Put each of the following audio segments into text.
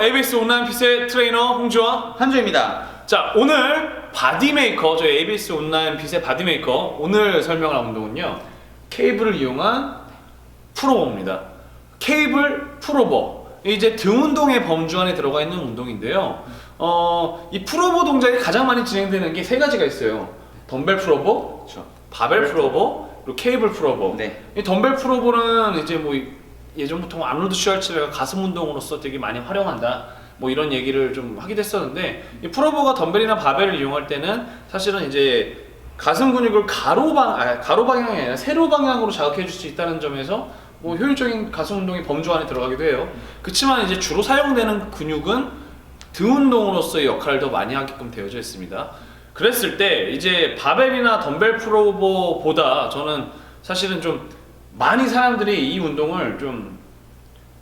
ABS 온라인 핏의 트레이너 홍주원 한주입니다. 자, 오늘 바디메이커, 저희 ABS 온라인 핏의 바디메이커 오늘 설명할 운동은요, 케이블을 이용한 풀오버입니다. 케이블 풀오버, 이제 등 운동의 범주 안에 들어가 있는 운동인데요. 이 풀오버 동작이 가장 많이 진행되는 게 세 가지가 있어요. 덤벨 풀오버, 그렇죠. 바벨 풀오버, 그리고 케이블 풀오버. 네. 이 덤벨 풀오버는 이제 뭐 예전부터 아놀드 슈왈츠제네거가 가슴 운동으로서 되게 많이 활용한다, 뭐 이런 얘기를 좀 하기도 했었는데, 이 풀오버가 덤벨이나 바벨을 이용할 때는 사실은 이제 가슴 근육을 가로 방향이 아니라 세로 방향으로 자극해 줄 수 있다는 점에서 뭐 효율적인 가슴 운동의 범주 안에 들어가기도 해요. 그렇지만 이제 주로 사용되는 근육은 등 운동으로서의 역할을 더 많이 하게끔 되어져 있습니다. 그랬을 때 이제 바벨이나 덤벨 풀오버보다 저는 사실은 좀 많이 사람들이 이 운동을 좀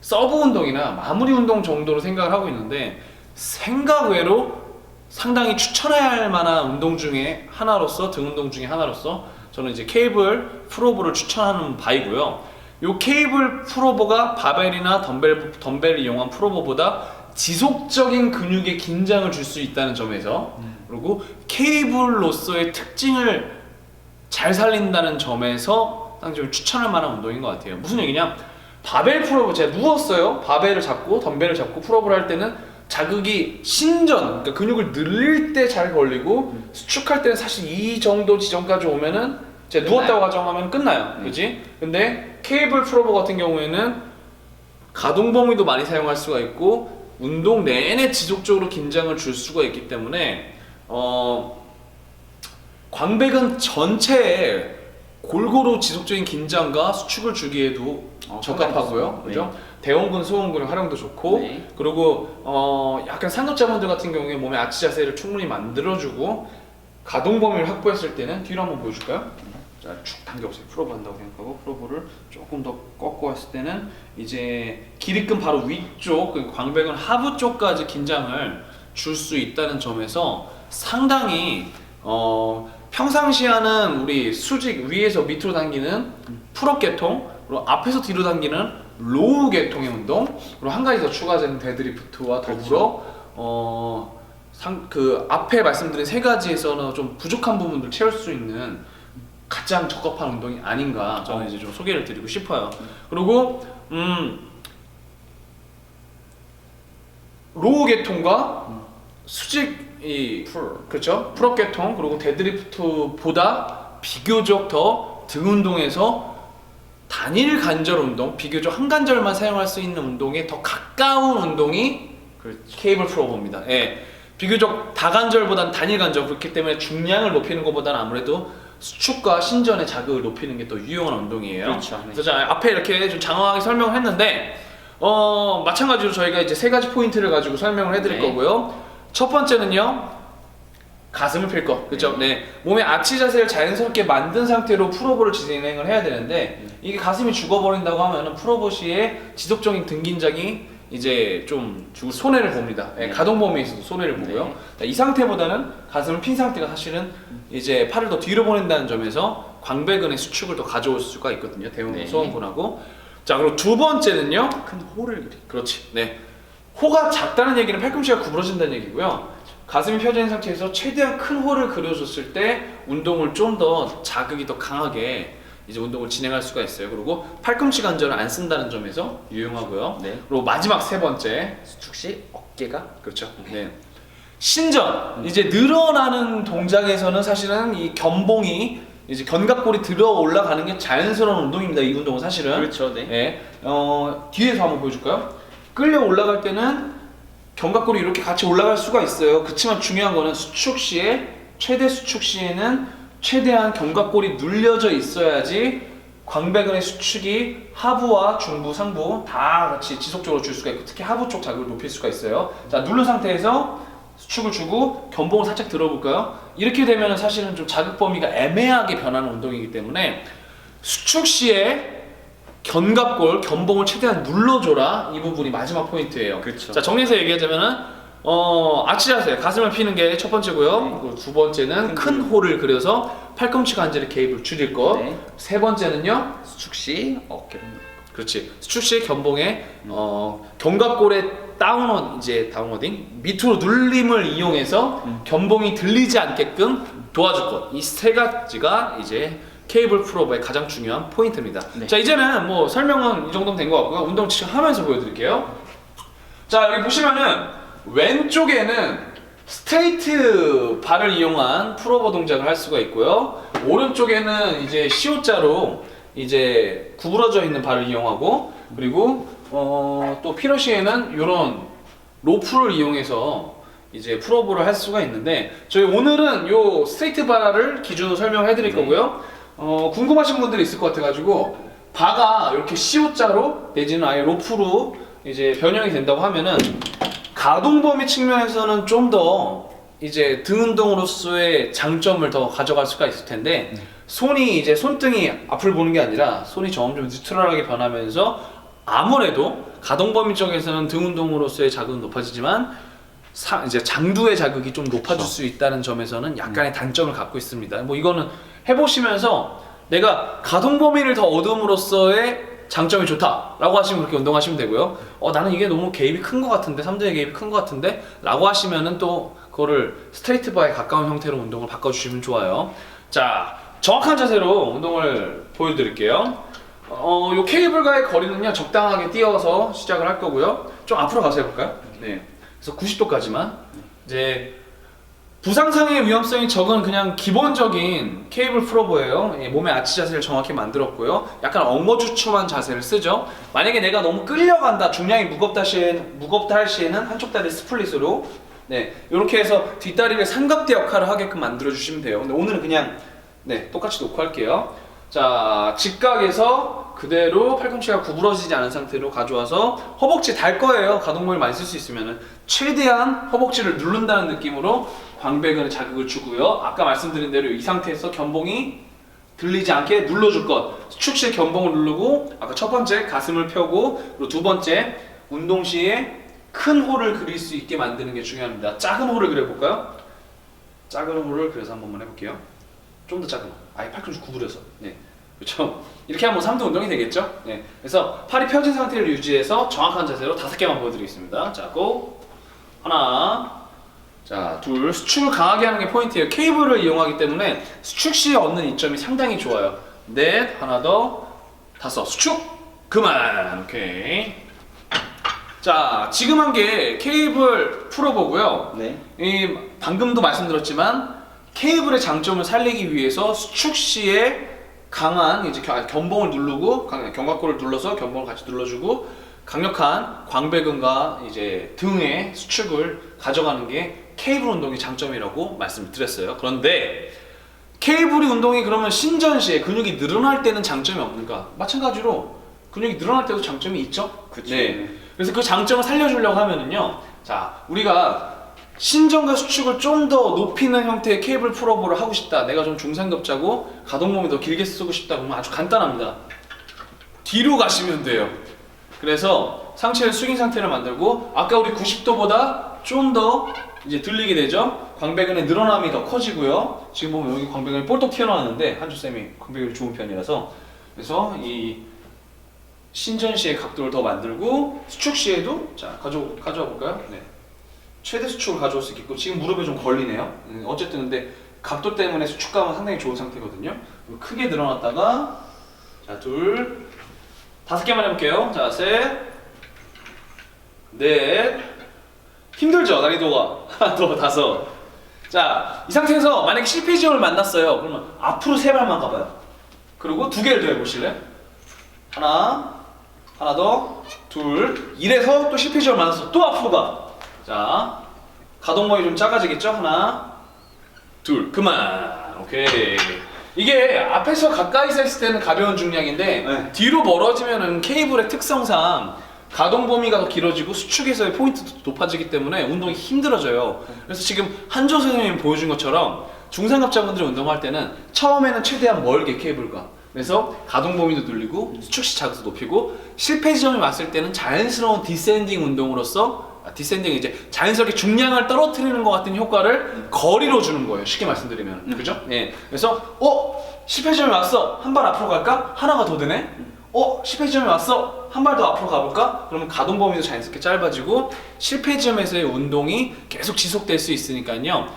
서브 운동이나 마무리 운동 정도로 생각을 하고 있는데, 생각 외로 상당히 추천해야 할 만한 운동 중에 하나로서, 등 운동 중에 하나로서 저는 이제 케이블 풀오버를 추천하는 바이고요. 이 케이블 풀오버가 바벨이나 덤벨을 이용한 풀오버보다 지속적인 근육에 긴장을 줄 수 있다는 점에서, 그리고 케이블로서의 특징을 잘 살린다는 점에서 상당히 추천할 만한 운동인 것 같아요. 무슨 얘기냐? 바벨 풀오버, 제가 누웠어요. 바벨을 잡고 덤벨을 잡고 풀오버를 할 때는 자극이 신전, 그러니까 근육을 늘릴 때 잘 걸리고, 수축할 때는 사실 이 정도 지점까지 오면은 제가 누웠다고 가정하면 끝나요. 그렇지? 근데 케이블 풀오버 같은 경우에는 가동 범위도 많이 사용할 수가 있고, 운동 내내 지속적으로 긴장을 줄 수가 있기 때문에 광배근 전체에 골고루 지속적인 긴장과 수축을 주기에도 적합하고요. 그죠? 네. 대원근, 소원근의 활용도 좋고, 네. 그리고 약간 상급자분들 같은 경우에 몸의 아치 자세를 충분히 만들어주고, 가동 범위를 확보했을 때는 뒤로 한번 보여줄까요? 자, 쭉 당겨보세요. 풀오버 한다고 생각하고, 풀오버를 조금 더 꺾고 했을 때는 이제 기립근 바로 위쪽, 그 광배근 하부 쪽까지 긴장을 줄 수 있다는 점에서 상당히 평상시에는 우리 수직 위에서 밑으로 당기는 풀업 계통, 그리고 앞에서 뒤로 당기는 로우 계통의 운동, 그리고 한 가지 더 추가되는 데드리프트와 더불어 그 앞에 말씀드린 세 가지에서는 좀 부족한 부분들을 채울 수 있는 가장 적합한 운동이 아닌가, 저는 이제 좀 소개를 드리고 싶어요. 그리고 로우 계통과 수직 그렇죠? 풀업 계통, 그리고 데드리프트보다 비교적 더 등 운동에서 단일 관절 운동, 비교적 한 관절만 사용할 수 있는 운동에 더 가까운 운동이 케이블 풀오버입니다. 예. 비교적 다관절보다는 단일 관절, 그렇기 때문에 중량을 높이는 것보다는 아무래도 수축과 신전의 자극을 높이는 게 더 유용한 운동이에요. 그렇죠. 그래서 제가 앞에 이렇게 좀 장황하게 설명을 했는데, 마찬가지로 저희가 이제 세 가지 포인트를 가지고 설명을 해드릴 거고요. 첫 번째는요, 가슴을 필 거, 그렇죠? 네. 몸의 아치 자세를 자연스럽게 만든 상태로 풀오버를 진행을 해야 되는데, 이게 가슴이 죽어버린다고 하면은 풀오버 시에 지속적인 등 긴장이 이제 좀 손해를 봅니다. 네. 가동 범위에 있어도 손해를 보고요. 자, 이 상태보다는 가슴을 핀 상태가 사실은 이제 팔을 더 뒤로 보낸다는 점에서 광배근의 수축을 더 가져올 수가 있거든요. 대원근, 소원근하고. 자, 그리고 두 번째는요, 큰 호를 그리. 그렇지. 네. 호가 작다는 얘기는 팔꿈치가 구부러진다는 얘기고요. 가슴이 펴져 있는 상태에서 최대한 큰 호를 그려줬을 때 운동을 좀 더 자극이 더 강하게 이제 운동을 진행할 수가 있어요. 그리고 팔꿈치 관절을 안 쓴다는 점에서 유용하고요. 네. 그리고 마지막 세 번째, 수축 시 어깨가 그렇죠. 네. 신전, 이제 늘어나는 동작에서는 사실은 이 견봉이 이제 견갑골이 들어 올라가는 게 자연스러운 운동입니다. 이 운동은 사실은. 그렇죠. 네. 네. 뒤에서 한번 보여줄까요? 끌려 올라갈 때는 견갑골이 이렇게 같이 올라갈 수가 있어요. 그렇지만 중요한 거는 수축 시에, 최대 수축 시에는 최대한 견갑골이 눌려져 있어야지 광배근의 수축이 하부와 중부, 상부 다 같이 지속적으로 줄 수가 있고, 특히 하부 쪽 자극을 높일 수가 있어요. 자, 누른 상태에서 수축을 주고 견봉을 살짝 들어볼까요? 이렇게 되면 사실은 좀 자극 범위가 애매하게 변하는 운동이기 때문에 수축 시에 견갑골, 견봉을 최대한 눌러줘라. 이 부분이 마지막 포인트예요. 그렇죠. 자, 정리해서 얘기하자면은 아치 자세, 가슴을 피는 게 첫 번째고요. 그리고 두 번째는 큰 호를 그려서 팔꿈치 관절의 개입을 줄일 것. 네. 세 번째는요, 수축 시 어깨를. 그렇지. 수축 시 견봉에 견갑골의 다운워딩 밑으로 눌림을 이용해서 견봉이 들리지 않게끔 도와줄 것. 이 세 가지가 이제 케이블 풀오버의 가장 중요한 포인트입니다. 네. 자, 이제는 뭐 설명은 이 정도면 된 것 같고요. 운동 지금 하면서 보여드릴게요. 자, 여기 보시면은 왼쪽에는 스트레이트 발을 이용한 풀오버 동작을 할 수가 있고요. 오른쪽에는 이제 C자로 이제 구부러져 있는 발을 이용하고, 그리고 또 피러시에는 이런 로프를 이용해서 이제 풀오버를 할 수가 있는데, 저희 오늘은 요 스트레이트 발을 기준으로 설명해 드릴 거고요. 궁금하신 분들이 있을 것 같아가지고 바가 이렇게 C자로 내지는 아예 로프로 이제 변형이 된다고 하면은 가동 범위 측면에서는 좀 더 이제 등 운동으로서의 장점을 더 가져갈 수가 있을 텐데, 손이 이제 손등이 앞을 보는 게 아니라 손이 점점 뉴트럴하게 변하면서 아무래도 가동 범위 쪽에서는 등 운동으로서의 자극은 높아지지만 이제 장두의 자극이 좀 높아질 수 있다는 점에서는 약간의 단점을 갖고 있습니다. 뭐 이거는 해보시면서 내가 가동 범위를 더 얻음으로써의 장점이 좋다라고 하시면 그렇게 운동하시면 되고요. 나는 이게 너무 개입이 큰 것 같은데, 3등의 개입이 큰 것 같은데 라고 하시면은 또 그거를 스트레이트 바에 가까운 형태로 운동을 바꿔주시면 좋아요. 자, 정확한 자세로 운동을 보여드릴게요. 요 케이블과의 거리는요, 적당하게 띄어서 시작을 할 거고요. 좀 앞으로 가서 해볼까요? 네. 그래서 90도까지만. 이제 부상상의 위험성이 적은 그냥 기본적인 케이블 풀오버예요. 몸의 아치 자세를 정확히 만들었고요. 약간 엉거주춤한 자세를 쓰죠. 만약에 내가 너무 끌려간다, 중량이 무겁다 할 시에는 한쪽 다리 스플릿으로, 네, 이렇게 해서 뒷다리를 삼각대 역할을 하게끔 만들어 주시면 돼요. 근데 오늘은 그냥 똑같이 놓고 할게요. 자, 직각에서 그대로 팔꿈치가 구부러지지 않은 상태로 가져와서 허벅지 달 거예요. 가동범위 많이 쓸 수 있으면은 최대한 허벅지를 누른다는 느낌으로 광배근에 자극을 주고요. 아까 말씀드린 대로 이 상태에서 견봉이 들리지 않게 눌러줄 것. 수축시에 견봉을 누르고, 아까 첫 번째 가슴을 펴고, 그리고 두 번째 운동 시에 큰 홀을 그릴 수 있게 만드는 게 중요합니다. 작은 홀을 그려볼까요? 작은 홀을 그려서 한 번만 해볼게요. 좀 더 작은 홀. 아예 팔꿈치 구부려서. 네, 그렇죠. 이렇게 하면 3등 운동이 되겠죠. 네, 그래서 팔이 펴진 상태를 유지해서 정확한 자세로 5개만 보여드리겠습니다. 자, 고! 하나, 자, 둘. 수축을 강하게 하는 게 포인트예요. 케이블을 이용하기 때문에 수축 시에 얻는 이점이 상당히 좋아요. 넷, 하나 더, 5. 수축! 그만! 오케이. 자, 지금 한 게 케이블 풀어보고요. 네. 방금도 말씀드렸지만 케이블의 장점을 살리기 위해서 수축 시에 강한 이제 견봉을 누르고, 견갑골을 눌러서 견봉을 같이 눌러주고, 강력한 광배근과 이제 등의 수축을 가져가는 게 케이블 운동의 장점이라고 말씀을 드렸어요. 그런데 케이블 운동이 그러면 신전 시에 근육이 늘어날 때는 장점이 없는가? 마찬가지로 근육이 늘어날 때도 장점이 있죠. 그쵸. 네. 그래서 그 장점을 살려주려고 하면은요, 자, 우리가 신전과 수축을 좀 더 높이는 형태의 케이블 풀오버를 하고 싶다, 내가 좀 중상급자고 가동 범위 더 길게 쓰고 싶다 그러면 아주 간단합니다. 뒤로 가시면 돼요. 그래서 상체의 숙인 상태를 만들고, 아까 우리 90도보다 좀 더 이제 들리게 되죠. 광배근의 늘어남이 더 커지고요. 지금 보면 여기 광배근이 볼록 튀어나왔는데 한주쌤이 광배근이 좋은 편이라서, 그래서 이 신전 시의 각도를 더 만들고, 수축 시에도 자 가져와 볼까요? 네. 최대 수축을 가져올 수 있겠고, 지금 무릎에 좀 걸리네요. 어쨌든 근데 각도 때문에 수축감은 상당히 좋은 상태거든요. 크게 늘어났다가, 자, 둘, 5개만 해볼게요. 자, 셋, 넷. 힘들죠, 난이도가. 하나, 둘, 5. 자, 이 상태에서 만약에 실패 지점을 만났어요. 그러면 앞으로 3발만 가봐요. 그리고 2개를 더 해보실래요? 하나 더, 둘. 이래서 또 실패 지점을 만났어. 또 앞으로 가. 자, 가동범위 좀 작아지겠죠? 하나, 둘. 그만. 오케이. 이게 앞에서 가까이서 했을 때는 가벼운 중량인데, 네. 뒤로 멀어지면은 케이블의 특성상 가동 범위가 더 길어지고 수축에서의 포인트도 높아지기 때문에 운동이 힘들어져요. 그래서 지금 한조 선생님이 보여준 것처럼 중상급자분들이 운동할 때는 처음에는 최대한 멀게 케이블과, 그래서 가동 범위도 늘리고 수축시 자극도 높이고, 실패 지점이 왔을 때는 자연스러운 디센딩 운동으로서, 디센딩 이제 자연스럽게 중량을 떨어뜨리는 것 같은 효과를 거리로 주는 거예요. 쉽게 말씀드리면. 그죠? 예. 그래서 실패 지점이 왔어. 한 발 앞으로 갈까? 하나가 더 되네. 실패 지점에 왔어. 한 발 더 앞으로 가볼까? 그러면 가동 범위도 자연스럽게 짧아지고 실패 지점에서의 운동이 계속 지속될 수 있으니까요.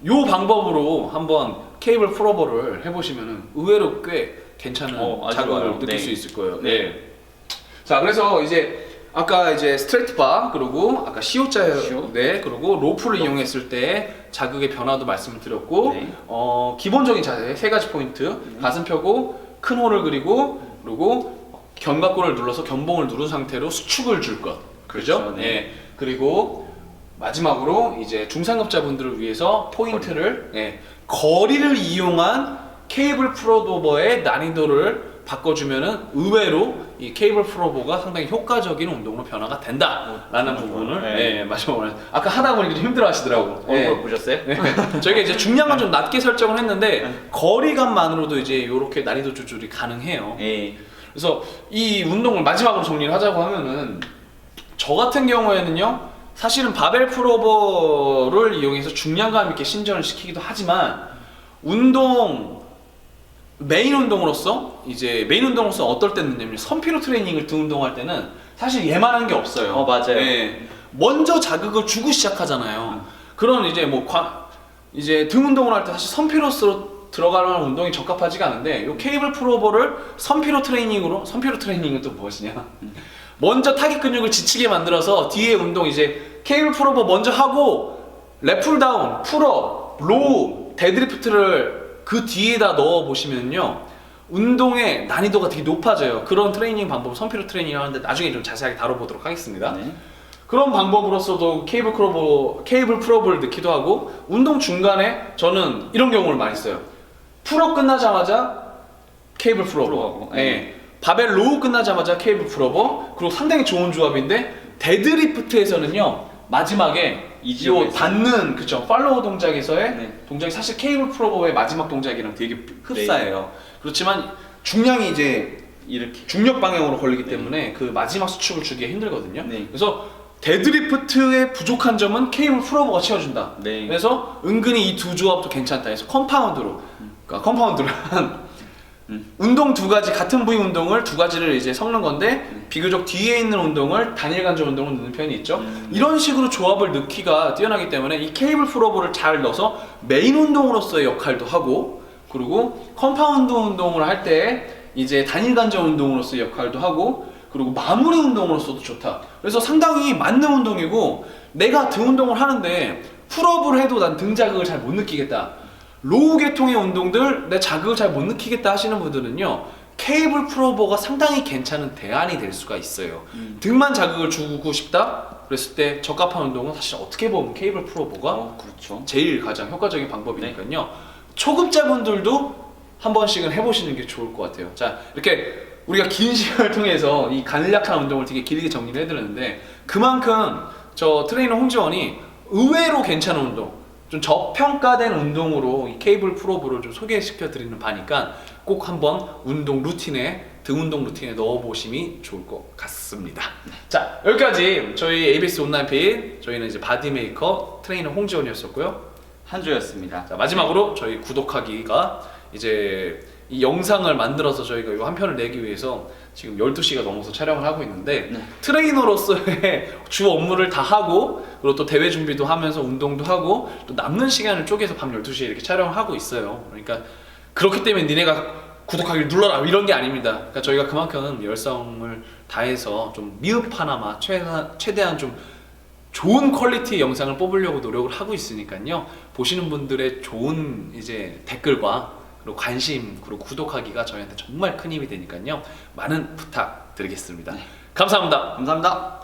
요 방법으로 한번 케이블 풀어버를 해보시면은 의외로 꽤 괜찮은 아주 자극을 좋아요. 느낄 네. 수 있을 거예요. 네. 자, 그래서 이제 아까 이제 스트레이트 바 그리고 아까 시오자 시오. 네 그리고 로프를 이용했을 때 자극의 변화도 말씀을 드렸고 네. 기본적인 자세 세 가지 포인트 가슴 펴고 큰 호를 그리고 견갑골을 눌러서 견봉을 누른 상태로 수축을 줄 것. 그죠? 그렇죠, 네. 예. 그리고 마지막으로 이제 중상급자분들을 위해서 포인트를 거리를 이용한 케이블 풀오버의 난이도를 바꿔주면은 의외로 이 케이블 풀오버가 상당히 효과적인 운동으로 변화가 된다라는 부분을 네. 마지막으로 아까 하다 보니까 좀 힘들어하시더라고. 얼굴 보셨어요? 저희가 이제 중량은 좀 낮게 설정을 했는데 거리감만으로도 이제 이렇게 난이도 조절이 가능해요. 네. 그래서 이 운동을 마지막으로 정리를 하자고 하면은 저 같은 경우에는요 사실은 바벨 풀오버를 이용해서 중량감 있게 신전을 시키기도 하지만 메인 운동으로서 어떨 때는요 선피로 트레이닝을 등 운동할 때는 사실 얘만한 게 없어요. 맞아요. 네. 먼저 자극을 주고 시작하잖아요. 그런 이제 이제 등 운동을 할 때 사실 선피로스로 들어가는 운동이 적합하지가 않은데 이 케이블 풀오버를 선피로 트레이닝은 또 무엇이냐? 먼저 타깃 근육을 지치게 만들어서 뒤에 운동 이제 케이블 풀오버 먼저 하고 랩 풀다운, 풀업, 로우, 데드리프트를 그 뒤에다 넣어 보시면요 운동의 난이도가 되게 높아져요. 그런 트레이닝 방법 선피로 트레이닝 하는데 나중에 좀 자세하게 다뤄보도록 하겠습니다. 네. 그런 방법으로서도 케이블 풀업을 넣기도 하고 운동 중간에 저는 이런 경우를 많이 써요. 풀업 끝나자마자 케이블 풀오버. 풀업하고, 바벨 로우 끝나자마자 케이블 풀오버. 그리고 상당히 좋은 조합인데 데드리프트에서는요 마지막에 이 지점에서. 닿는 팔로우 동작에서의 네. 동작이 사실 케이블 풀오버의 마지막 동작이랑 되게 흡사해요. 그렇지만 중량이 이제 이렇게. 중력 방향으로 걸리기 때문에 그 마지막 수축을 주기가 힘들거든요. 네. 그래서 데드리프트의 부족한 점은 케이블 풀오버가 채워준다. 네. 그래서 은근히 이 두 조합도 괜찮다. 그래서 컴파운드로 한 운동 두 가지 같은 부위 운동을 두 가지를 이제 섞는 건데 비교적 뒤에 있는 운동을 단일 관절 운동을 넣는 편이 있죠. 이런 식으로 조합을 넣기가 뛰어나기 때문에 이 케이블 풀오버를 잘 넣어서 메인 운동으로서의 역할도 하고 그리고 컴파운드 운동을 할 때 이제 단일 관절 운동으로서의 역할도 하고 그리고 마무리 운동으로서도 좋다. 그래서 상당히 맞는 운동이고 내가 등 운동을 하는데 풀업을 해도 난 등 자극을 잘 못 느끼겠다. 로우 계통의 운동들 내 자극을 잘 못 느끼겠다 하시는 분들은요 케이블 풀오버가 상당히 괜찮은 대안이 될 수가 있어요. 등만 자극을 주고 싶다 그랬을 때 적합한 운동은 사실 어떻게 보면 케이블 풀오버가 그렇죠. 제일 가장 효과적인 방법이니까요. 초급자분들도 한 번씩은 해보시는 게 좋을 것 같아요. 자, 이렇게 우리가 긴 시간을 통해서 이 간략한 운동을 되게 길게 정리를 해드렸는데 그만큼 저 트레이너 홍지원이 의외로 괜찮은 운동, 좀 저평가된 운동으로 이 케이블 풀오버를 좀 소개시켜 드리는 바니까 꼭 한번 운동 루틴에 등 운동 루틴에 넣어보심이 좋을 것 같습니다. 자, 여기까지 저희 ABS 온라인 페이지 저희는 이제 바디메이커 트레이너 홍지원이었었고요. 한조였습니다. 자, 마지막으로 저희 구독하기가 이제 이 영상을 만들어서 저희가 이 한 편을 내기 위해서 지금 12시가 넘어서 촬영을 하고 있는데 트레이너로서의 주 업무를 다 하고 그리고 또 대회 준비도 하면서 운동도 하고 또 남는 시간을 쪼개서 밤 12시에 이렇게 촬영을 하고 있어요. 그러니까 그렇기 때문에 니네가 구독하기를 눌러라 이런 게 아닙니다. 그러니까 저희가 그만큼 열성을 다해서 좀 미흡하나마 최대한 좀 좋은 퀄리티의 영상을 뽑으려고 노력을 하고 있으니까요. 보시는 분들의 좋은 이제 댓글과 그리고 관심 그리고 구독하기가 저희한테 정말 큰 힘이 되니까요. 많은 부탁드리겠습니다. 감사합니다. 감사합니다.